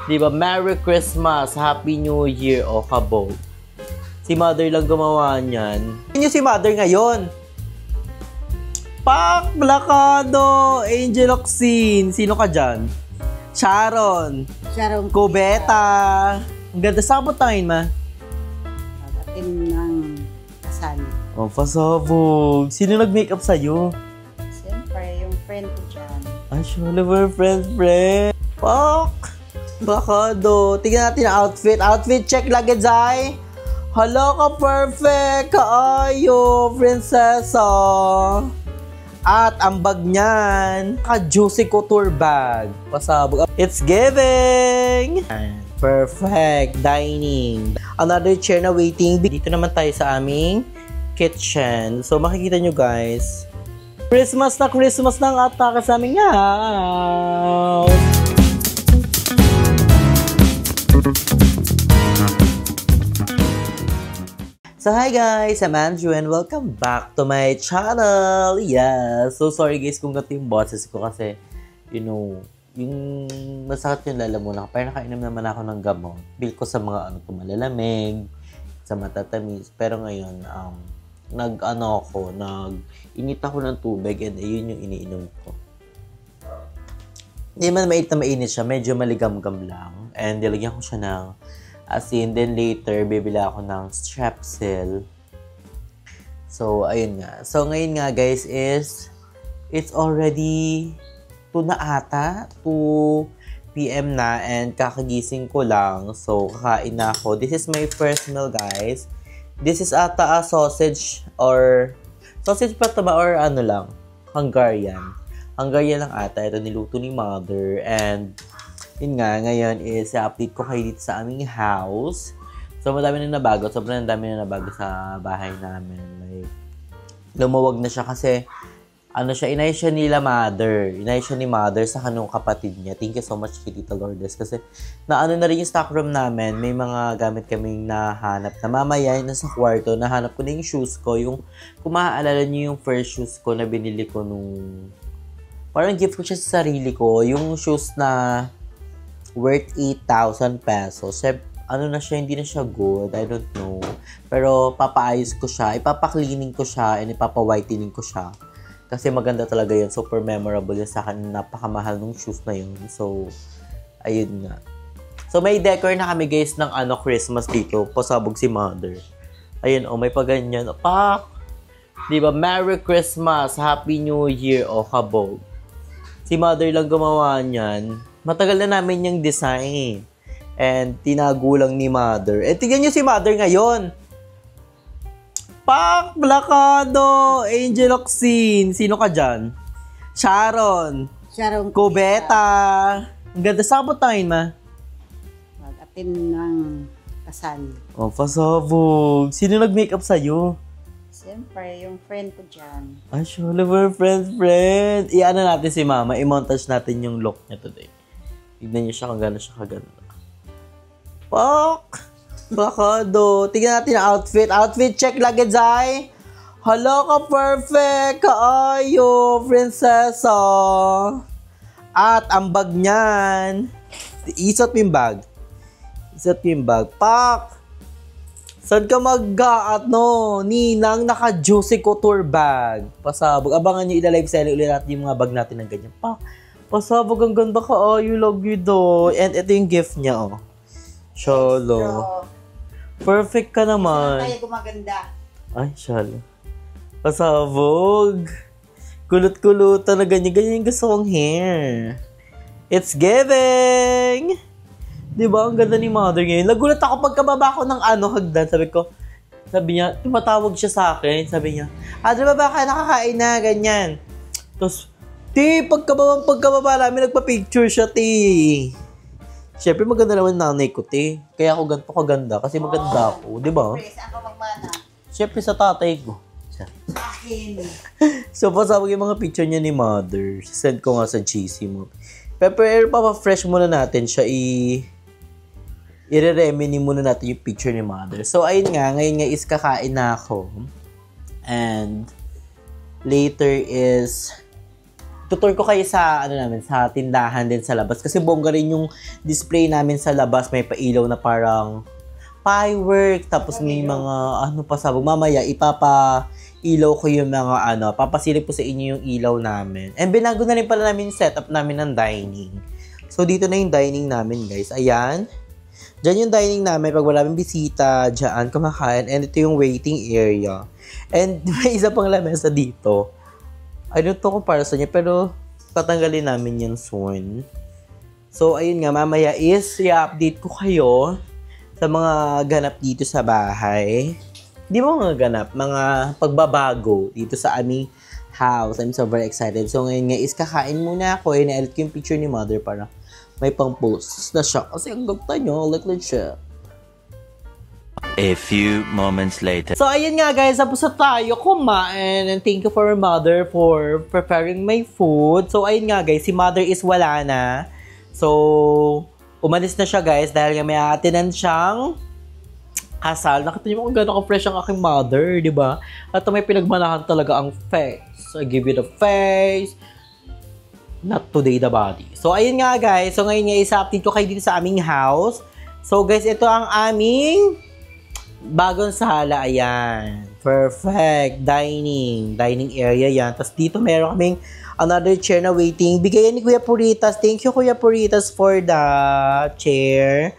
Di ba? Merry Christmas, Happy New Year, o kabog. Si Mother lang gumawa niyan. Yun yung si Mother ngayon. Pak! Blacado! Angel Oxin. Sino ka dyan? Sharon. Sharon. Cubeta. Ang ganda. Sabot tangin, ma. Pagdating ng kasal. Oh, pasabog. Sino nag-makeup sa'yo? Siyempre, yung friend ko dyan. Ay, Sholiver, friend. Pak! Blacado. Tingnan natin ang outfit. Outfit check lagi, Zay. Hala ka, perfect. Kaayo, prinsesa. At ang bag niyan, ka-juicy couture bag. Pasabog. It's giving! Perfect. Dining. Another chair na waiting. Dito naman tayo sa aming kitchen. So, makikita nyo guys. Christmas na ang atake sa aming house. So hi guys, I'm Andrew and welcome back to my channel. Yeah, so sorry guys kung gato yung boses ko kasi, you know, yung masakit yung lalamunan ko. Pero nakainom naman ako ng gamot. Bil ko sa mga malalamig, sa matatamis. Pero ngayon, nag-init ako ng tubig and ayun yung iniinom ko. Hindi man mainit siya, medyo maligam-gam lang. And nilagyan ko siya ng asin, then later, bibili ako ng Strepsil. So, ayun nga. So, ngayon nga, guys, is, it's already 2 na ata, 2 PM na, and kakagising ko lang. So, kakain na ako. This is my first meal, guys. This is ata a sausage, or, sausage pa ito ba, or ano lang, Hungarian. Hungarian lang ata. Ito niluto ni Mother, and, yun nga, ngayon is update ko kayo dito sa aming house. So, madami na nabago. Sobrang dami na nabago sa bahay namin. Like, lumawag na siya kasi, inay siya nila Mother. Inay siya ni Mother sa kanong kapatid niya. Thank you so much, Tita Lourdes. Kasi, na rin yung stock room namin. May mga gamit kaming nahanap na mamaya yung nasa kwarto. Nahanap ko na yung shoes ko. Yung, kung maaalala niyo yung first shoes ko na binili ko nung, parang gift ko siya sa sarili ko. Yung shoes na, worth 8,000 pesos. Na siya, hindi na siya good. I don't know. Pero, papaayos ko siya. Ipapa-cleaning ko siya and ipapa-whitening ko siya. Kasi maganda talaga yun. Super memorable yun sa akin. Napakamahal ng shoes na yun. So, ayun nga. So, may decor na kami guys ng Christmas dito. Pasabog si Mother. Ayun, may paganyan. Pak! Diba? Merry Christmas! Happy New Year! O, kabog. Si Mother lang gumawa niyan. Matagal na namin yung design. And tinago lang ni Mother. Tingnan nyo si Mother ngayon. Pak! Blacado! Angel Oxin. Sino ka dyan? Sharon. Sharon. Cubeta. Ang ganda. Sabot tangin, ma. Pagdating ng kasal. Oh, pasabog. Sino nag-makeup sa'yo? Siyempre, yung friend ko dyan. Ay, Sholiver, friend. I-ano natin si Mama. I-montage natin yung look niya today. Tignan niyo siya kung gano'n siya kaganda. Pak! Blacado. Tignan natin ang outfit. Outfit check lagi, Zay. Hala ka, perfect. Kaayo, prinsesa. At ang bag niyan. Isot mo yung bag. Pak! Saan ka Ninang, naka-juicy couture bag. Pasabog. Abangan nyo, ila-live selling ulit natin yung mga bag natin ng ganyan. Pak! Pasabog, ang ganda ka. You love you do. And ito yung gift niya, oh. Sholo. Perfect ka naman. Kaya gumaganda. Ay, sholo. Pasabog. Kulot-kulutan na ganyan yung gusto kong hair. It's giving! Diba? Ang ganda ni Mother ngayon. Nagulat ako pagkababa ko ng hagdan. Sabi niya, tumatawag siya sa akin. Sabi niya, diba ka nakakain na, ganyan. Tapos, pagkababa namin, nagpa-picture siya, Siyempre, maganda naman nanay ko, Kaya ako ganito kaganda, kasi maganda ako, di ba? Saan ka magmana? Siyempre, sa tatay ko. Sa akin. So, pasabog yung mga picture niya ni Mother. Send ko nga sa GC mo. Pero pa-fresh muna natin siya, i-remini muna natin yung picture ni Mother. So, ayun nga, ngayon nga is kakain na ako. And, later is, tutur ko kayo sa, sa tindahan din sa labas. Kasi bongga rin yung display namin sa labas. May pailaw na parang firework. Tapos may mga, pasabog. Mamaya, ipapailaw ko yung mga, papasilip ko sa inyo yung ilaw namin. And binago na rin pala namin yung setup namin ng dining. So, dito na yung dining namin, guys. Ayan. Diyan yung dining namin. Pag wala may bisita, diyan kumakain. And ito yung waiting area. And may isa pang lamesa dito. I don't know kung para sa niya, pero tatanggalin namin yan soon. So, ayun nga, mamaya is i-update ko kayo sa mga ganap dito sa bahay. Hindi mo mga ganap, mga pagbabago dito sa aming house. I'm so very excited. So, ngayon nga is kakain muna ako. Ina-edit ko yung picture ni mother para may pang-post na siya. Kasi ang gagta nyo, like siya. A few moments later. So, ayun nga guys, tapos na tayo kumain. And thank you for mother for preparing my food. So, ayun nga guys, si mother is wala na. So, umalis na siya guys dahil may atinan siyang kasal. Nakita niyo kung gano'n ka-fresh ang aking mother, di ba? At may pinagmanahan talaga ang face. I give you the face. Not today the body. So, ayun nga guys. So, ngayon nga isa-update ko kayo dito sa aming house. So, guys, ito ang aming bagong sala, ayan. Perfect. Dining area yan. Tapos dito meron kaming another chair na waiting. Bigayan ni Kuya Puritas. Thank you, Kuya Puritas, for the chair.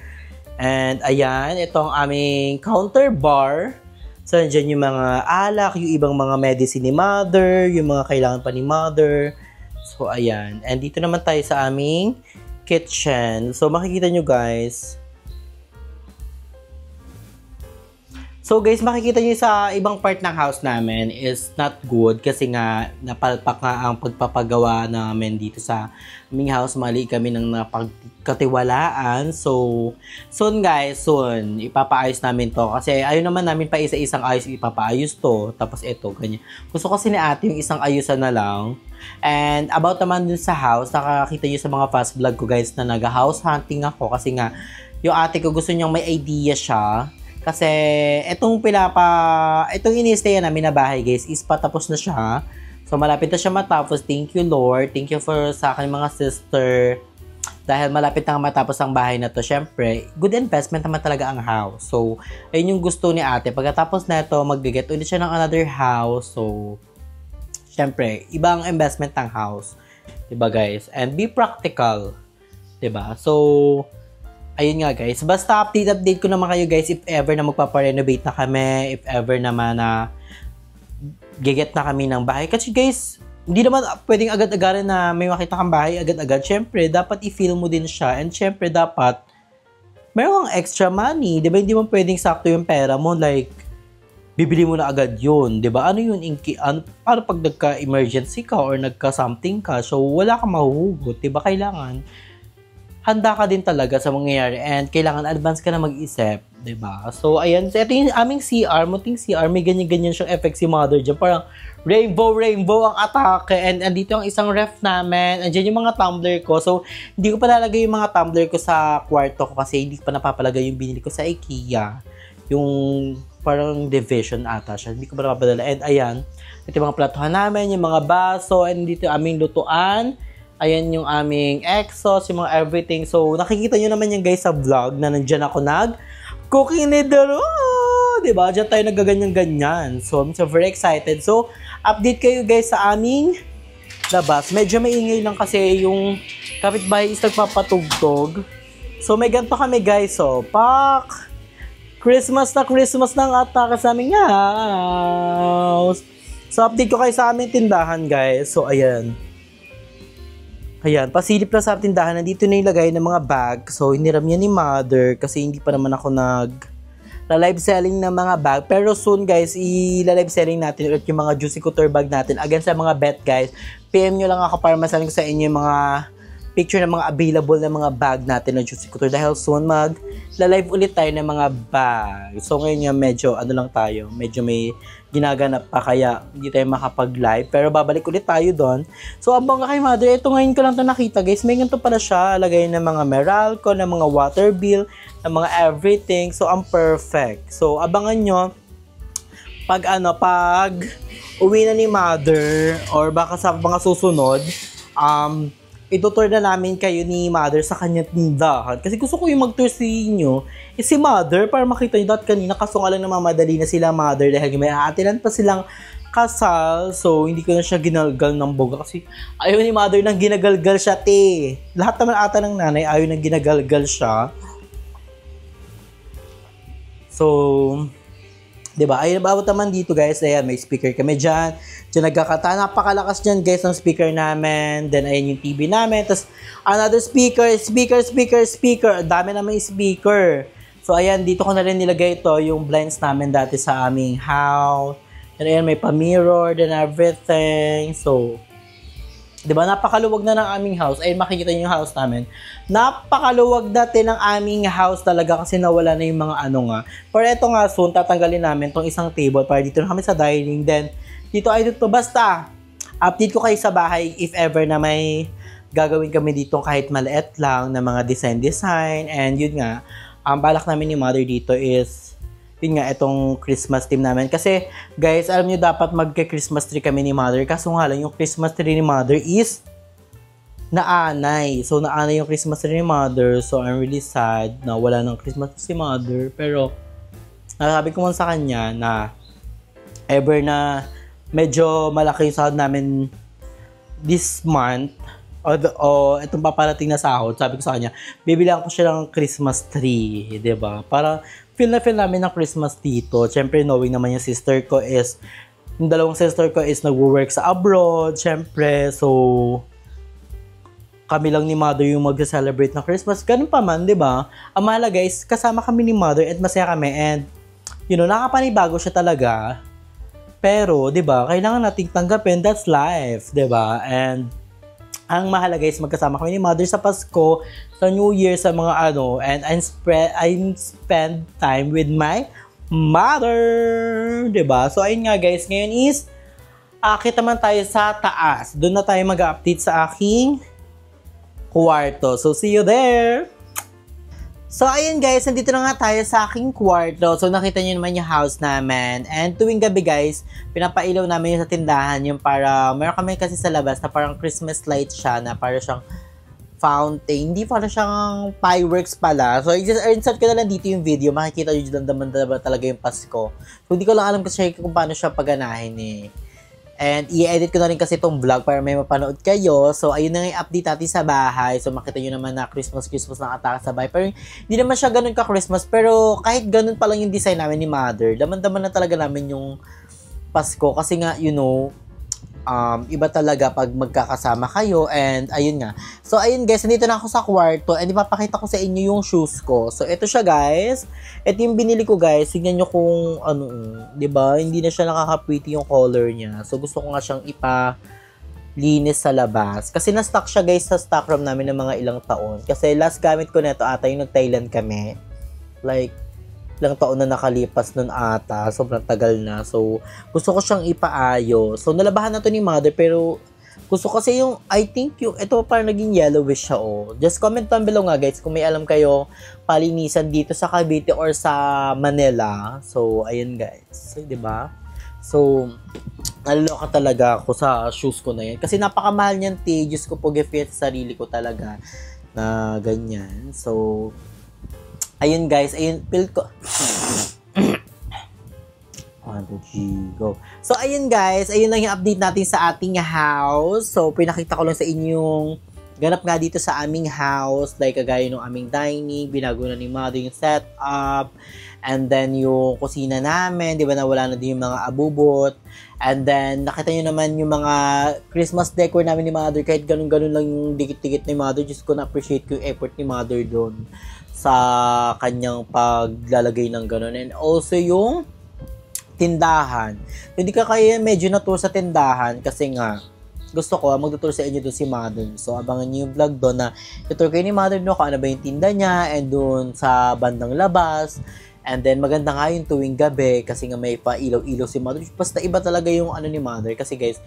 And ayan, ito ang aming counter bar. So, nandiyan yung mga alak, yung ibang mga medicine ni mother, yung mga kailangan pa ni mother. So, ayan. And dito naman tayo sa aming kitchen. So, makikita nyo guys. So guys, makikita nyo sa ibang part ng house namin is not good kasi nga napalpak nga ang pagpapagawa namin dito sa aming house. Mali kami ng napagkatiwalaan. So, soon guys, soon, ipapaayos namin to. Kasi ayaw naman namin pa isa-isang ayos ipapaayos to. Tapos ito, ganyan. Gusto kasi ni ate yung isang ayusan na lang. And about naman dun sa house, nakakita nyo sa mga fast vlog ko guys na nag-house hunting ako. Kasi nga, yung ate ko gusto niyang may idea siya. Kasi itong ini-stayan namin na bahay guys is patapos na siya. So malapit na siya matapos. Thank you Lord. Thank you for sa akin mga sister. Dahil malapit na matapos ang bahay na to. Syempre, good investment naman talaga ang house. So, ayun yung gusto ni ate. Pagkatapos na ito, mag-get ulit siya ng another house. So, syempre, ibang investment ng house. Diba guys? And be practical. Diba? So, ayun nga guys, basta update ko naman kayo guys if ever na magpaparenovate na kami, if ever naman na giget na kami ng bahay. Kasi guys, hindi naman pwedeng agad-agaran na may makita kang bahay agad-agad. Syempre, dapat i-feel mo din siya and syempre dapat meron kang extra money. Diba? Hindi mo pwedeng sakto yung pera mo like bibili mo na agad yun. Diba? Ano yun? Para pag nagka-emergency ka or nagka-something ka, so wala kang mahuhugot. Diba? Kailangan handa ka din talaga sa mangyayari and kailangan advance ka na mag-isip, diba? So, ayan. So, ito yung aming CR. Munting CR. May ganyan-ganyan siyang effect si mother dyan. Parang rainbow ang atake. And andito ang isang ref namin. Andyan yung mga tumbler ko. So, hindi ko pa lalagay yung mga tumbler ko sa kwarto ko kasi hindi pa napapalagay yung binili ko sa IKEA. Yung parang division ata siya. Hindi ko pa napapadala. And ayan. Ito yung mga platuhan namin, yung mga baso. And dito yung aming lutuan. Ayan yung aming exhaust, yung mga everything. So, nakikita nyo naman yung guys sa vlog na nandyan ako cooking nidero. Diba? Diyan tayo nagaganyan-ganyan. So, I'm so very excited. So, update kayo guys sa aming labas. Medyo maingay lang kasi yung kapitbahay is nagpapatugtog. So, may ganito kami guys. So, Christmas ng atake sa aming house. So, update ko kayo sa aming tindahan guys. So, ayan. Ayan, pasilip lang sa tindahan. Nandito na yung lagay ng mga bag. So, hiniram niya ni mother kasi hindi pa naman ako live selling ng mga bag. Pero soon guys, i-live selling natin ulit yung mga Juicy Couture bag natin. Again sa mga bet guys, PM nyo lang ako para masaling sa inyo yung mga picture ng mga available na mga bag natin na Juicy Couture. Dahil soon live ulit tayo ng mga bag. So ngayon nga medyo lang tayo. Medyo may ginaganap pa kaya hindi tayo makapag-live. Pero babalik ulit tayo doon. So abang ka kay mother, ito ngayon ko lang ito nakita guys. May ganito pala siya. Lagay ng mga Meralco, ng mga water bill, ng mga everything. So ang perfect. So abangan nyo pag uwi na ni mother or baka sa mga susunod, itutour na namin kayo ni Mother sa kanyang tindahan. Kasi gusto ko yung mag-tour sa inyo si Mother para makita nyo. Dahil kanina kaso nga lang namamadali na sila Mother dahil may aatilan pa silang kasal. So, hindi ko na siya ginalgal ng boga kasi ayaw ni Mother nang ginagalgal siya, te. Lahat naman ata ng nanay ayaw nang ginagalgal siya. So, diba? Ayun, about naman dito guys, ayan, may speaker kami dyan. Diyan nagkakata, napakalakas dyan guys ng speaker namin. Then ayan yung TV namin. Tapos another speaker. Ang dami naman yung speaker. So ayan, dito ko na rin nilagay ito, yung blinds namin dati sa aming house. And ayan, may pa-mirror and everything. So, diba, napakaluwag na ng aming house. Ayun, makikita niyo yung house namin. Napakaluwag dati ng aming house talaga kasi nawala na yung mga ano nga. Pero eto nga, soon, tatanggalin namin tong isang table para dito na kami sa dining. Then, dito ay dito. Basta, update ko kayo sa bahay if ever na may gagawin kami dito kahit maliit lang na mga design. And yun nga, ang balak namin ni Mother dito is yun nga, itong Christmas theme namin. Kasi, guys, alam nyo, dapat magka-Christmas tree kami ni Mother. Kaso nga lang, yung Christmas tree ni Mother is naanay. So, naanay yung Christmas tree ni Mother. So, I'm really sad na wala ng Christmas tree si Mother. Pero, nasabi ko man sa kanya na ever na medyo malaki yung sahod namin this month, o itong paparating na sahod, sabi ko sa kanya, bibilihan ko siya ng Christmas tree, diba? Para feel namin ng Christmas dito. Siyempre, knowing naman yung dalawang sister ko is nag-work sa abroad, siyempre. So, kami lang ni Mother yung mag-celebrate ng Christmas. Ganun pa man, diba? Ang mahalaga guys, kasama kami ni Mother at masaya kami. And, nakapanibago siya talaga. Pero, diba, kailangan nating tanggapin. That's life, diba? And, ang mahalaga is magkasama kami ni Mother sa Pasko, sa New Year, sa mga and I spend time with my Mother, diba? So, ayun nga guys, ngayon is, akit naman tayo sa taas. Doon na tayo mag-update sa aking kwarto. So, see you there! So, ayun guys, nandito na nga tayo sa aking kwarto. So, nakita nyo naman yung house namin. And tuwing gabi guys, pinapailaw namin yung sa tindahan. Yung para, meron kami kasi sa labas na parang Christmas light siya na para siyang fountain. Hindi para siyang fireworks pala. So, insert ko na lang dito yung video. Makikita nyo dyan naman talaga yung Pasko. So, hindi ko lang alam kasi kung paano siya paganahin eh. And i-edit ko na rin kasi itong vlog para may mapanood kayo. So, ayun na nga yung update natin sa bahay. So, makita nyo naman na Christmas na atake sa bahay. Pero, hindi naman siya ganun ka-Christmas. Pero, kahit ganun pa lang yung design namin ni Mother, daman-daman na talaga namin yung Pasko. Kasi nga, iba talaga pag magkakasama kayo. And, ayun nga. So, ayun guys, nandito na ako sa kwarto. And, ipapakita ko sa inyo yung shoes ko. So, ito siya guys. Ito yung binili ko guys. Tignan nyo kung, diba? Hindi na siya nakaka-pretty yung color niya. So, gusto ko nga siyang linis sa labas. Kasi na-stock siya guys sa stock room namin ng mga ilang taon. Kasi last gamit ko neto ata yung nag-Thailand kami. Like, ilang taon na nakalipas nun ata. Sobrang tagal na. So, gusto ko siyang ipaayos. So, nalabahan na to ni Mother. Pero, gusto kasi ito parang naging yellowish siya Just comment down below nga guys kung may alam kayo palinisan dito sa Cavite or sa Manila. So, ayun guys. Diba? So, naloloka talaga ako sa shoes ko na yan. Kasi napakamahal niyan, Diyos ko po, gift sa sarili ko talaga na ganyan. So, ayun guys, feel ko. 1, 2, 3, go. So, ayun guys, ayun lang yung update natin sa ating house. So, pinakita ko lang sa inyo yung ganap nga dito sa aming house. Like, kagaya ng aming dining, binago na ni Mother yung setup. And then, yung kusina namin, di ba, nawala na din yung mga abubot. And then, nakita nyo naman yung mga Christmas decor namin ni Mother. Kahit ganun-ganun lang yung dikit-dikit ni Mother. Just ko na-appreciate ko yung effort ni Mother doon sa kanyang paglalagay ng ganun. And also, yung tindahan. Hindi ka kaya medyo na-tour sa tindahan kasi nga gusto ko mag-tour sa inyo doon si Mother. So, abangan niyo yung vlog doon na tutur kayo ni Mother kung ano ba yung tinda niya and doon sa bandang labas. And then, maganda nga yung tuwing gabi kasi nga may pa-ilaw-ilaw si Mother. Basta iba talaga yung ni Mother kasi guys,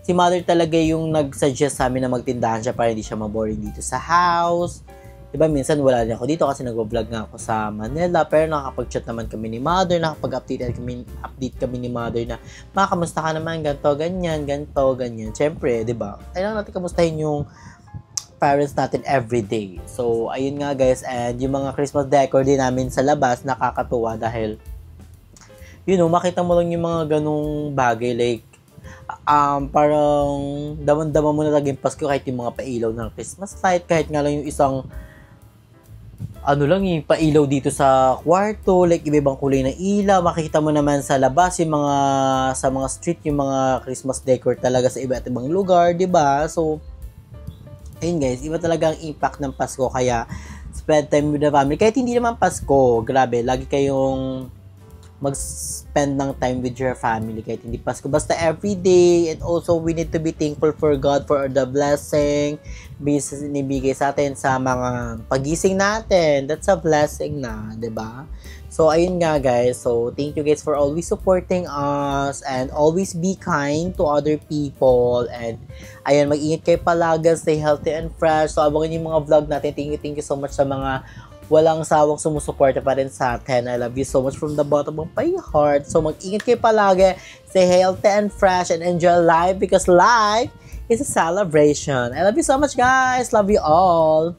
si Mother talaga yung nag-suggest sa amin na magtindahan siya para hindi siya maboring dito sa house. Diba, minsan wala din ako dito kasi nag-vlog nga ako sa Manila, pero nakakapag-chat naman kami ni Mother, nakakapag-update kami ni Mother na, kamusta ka naman, ganito, ganyan. Siyempre, diba, kailangan natin kamustahin yung parents natin everyday. So, ayun nga guys, and yung mga Christmas decor din namin sa labas, nakakatuwa dahil, makita mo lang yung mga ganong bagay, like, parang daman-dama mo na talaga yung Pasko kahit yung mga pailaw ng Christmas light, kahit nga lang yung isang yung pailaw dito sa kwarto, like iba-ibang kulay ng ilaw, makikita mo naman sa labas yung sa mga street, yung mga Christmas decor talaga sa iba't ibang lugar, 'di ba? So, ayun guys, iba talaga ang impact ng Pasko, kaya spend time with the family. Kahit hindi naman Pasko, grabe, lagi kayong mag-spend ng time with your family kahit hindi Pasko. Basta everyday, and also we need to be thankful for God for the blessing binibigay sa atin sa mga pagising natin. That's a blessing na, 'di ba? So, ayun nga guys. So, thank you guys for always supporting us and always be kind to other people. And, ayun, mag-ingat kayo palagi, stay healthy and fresh. So, abangan yung mga vlog natin. Thank you so much sa mga walang sawang sumusuporta pa rin sa atin. I love you so much from the bottom of my heart. So, mag-ingat kayo palagi, stay healthy and fresh, and enjoy life because life is a celebration. I love you so much guys. Love you all.